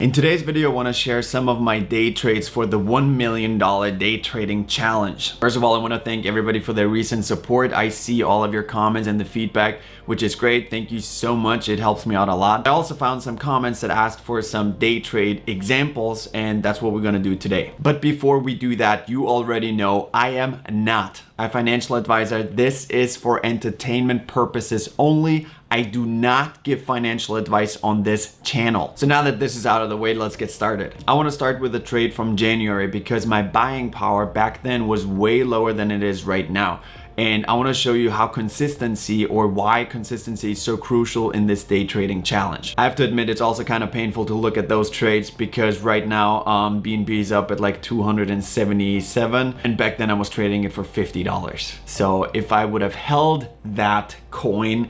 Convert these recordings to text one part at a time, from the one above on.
In today's video, I want to share some of my day trades for the $1 million day trading challenge. First of all, I want to thank everybody for their recent support. I see all of your comments and the feedback, which is great. Thank you so much. It helps me out a lot. I also found some comments that asked for some day trade examples, and that's what we're going to do today. But before we do that, you already know I am not a financial advisor. This is for entertainment purposes only. I do not give financial advice on this channel. So now that this is out of the way, let's get started. I want to start with a trade from January because my buying power back then was way lower than it is right now. And I want to show you how consistency, or why consistency is so crucial in this day trading challenge. I have to admit, it's also kind of painful to look at those trades because right now BNB is up at like 277, and back then I was trading it for $50. So if I would have held that coin,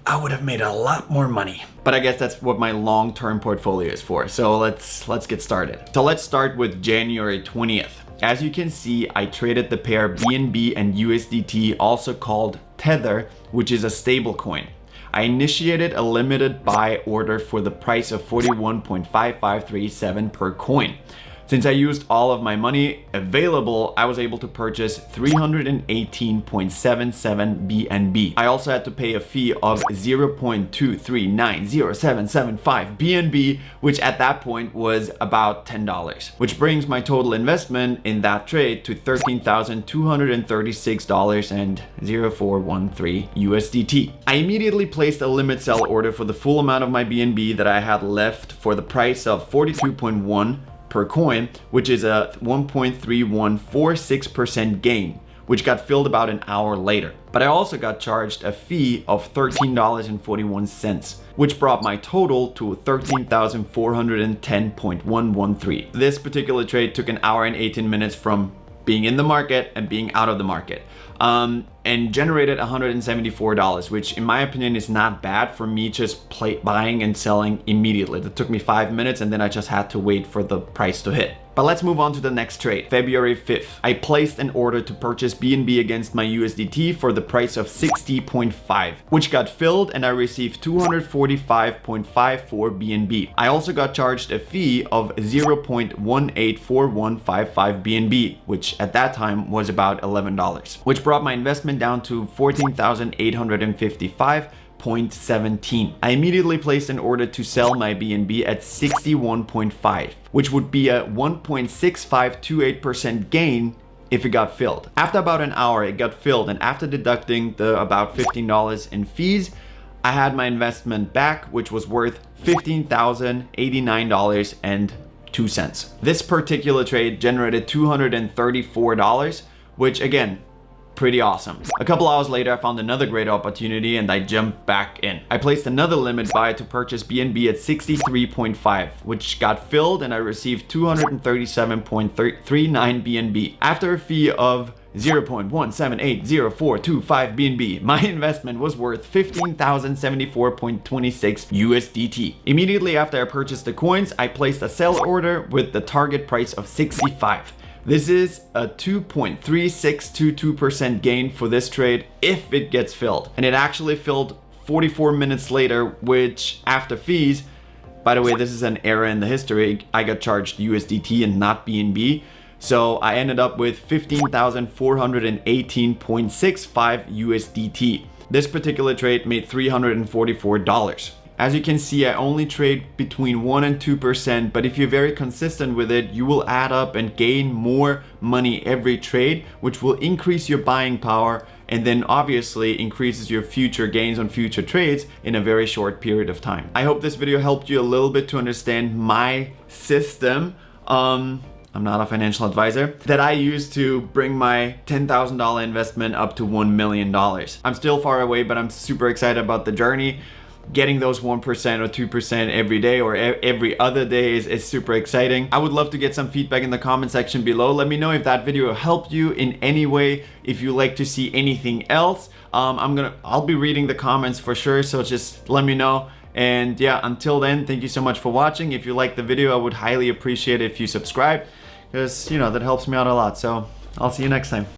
I would have made a lot more money. But I guess that's what my long-term portfolio is for. So let's get started. So let's start with January 20th. As you can see, I traded the pair BNB and USDT, also called Tether, which is a stable coin. I initiated a limited buy order for the price of 41.5537 per coin. Since I used all of my money available, I was able to purchase 318.77 BNB. I also had to pay a fee of 0.239077.5 BNB, which at that point was about $10, which brings my total investment in that trade to $13,236.0413 USDT. I immediately placed a limit sell order for the full amount of my BNB that I had left for the price of 42.1 per coin, which is a 1.3146% gain, which got filled about an hour later. But I also got charged a fee of $13.41, which brought my total to $13,410.113. This particular trade took an hour and 18 minutes from being in the market and being out of the market, and generated $174, which in my opinion is not bad for me just buying and selling immediately. That took me 5 minutes, and then I just had to wait for the price to hit. But let's move on to the next trade. February 5th, I placed an order to purchase BNB against my USDT for the price of 60.5, which got filled, and I received 245.54 BNB. I also got charged a fee of 0.184155 BNB, which at that time was about $11, which brought my investment down to 14,855.17. I immediately placed an order to sell my BNB at 61.5, which would be a 1.6528% gain if it got filled. After about an hour, it got filled, and after deducting the about $15 in fees, I had my investment back, which was worth $15,089.02. This particular trade generated $234, which again, pretty awesome. A couple hours later, I found another great opportunity and I jumped back in. I placed another limit buy to purchase BNB at 63.5, which got filled, and I received 237.39 BNB. After a fee of 0.178045 BNB, my investment was worth 15,074.26 USDT. Immediately after I purchased the coins, I placed a sell order with the target price of 65. This is a 2.3622% gain for this trade if it gets filled. And it actually filled 44 minutes later, which after fees, by the way, this is an error in the history, I got charged USDT and not BNB. So I ended up with 15,418.65 USDT. This particular trade made $344. As you can see, I only trade between 1 and 2%, but if you're very consistent with it, you will add up and gain more money every trade, which will increase your buying power, and then obviously increases your future gains on future trades in a very short period of time. I hope this video helped you a little bit to understand my system. I'm not a financial advisor, that I use to bring my $10,000 investment up to $1 million. I'm still far away, but I'm super excited about the journey. Getting those 1% or 2% every day or every other day is super exciting. I would love to get some feedback in the comment section below. Let me know if that video helped you in any way. If you like to see anything else, I'll be reading the comments for sure. So just let me know. And yeah, until then, thank you so much for watching. If you liked the video, I would highly appreciate it if you subscribe, because that helps me out a lot. So I'll see you next time.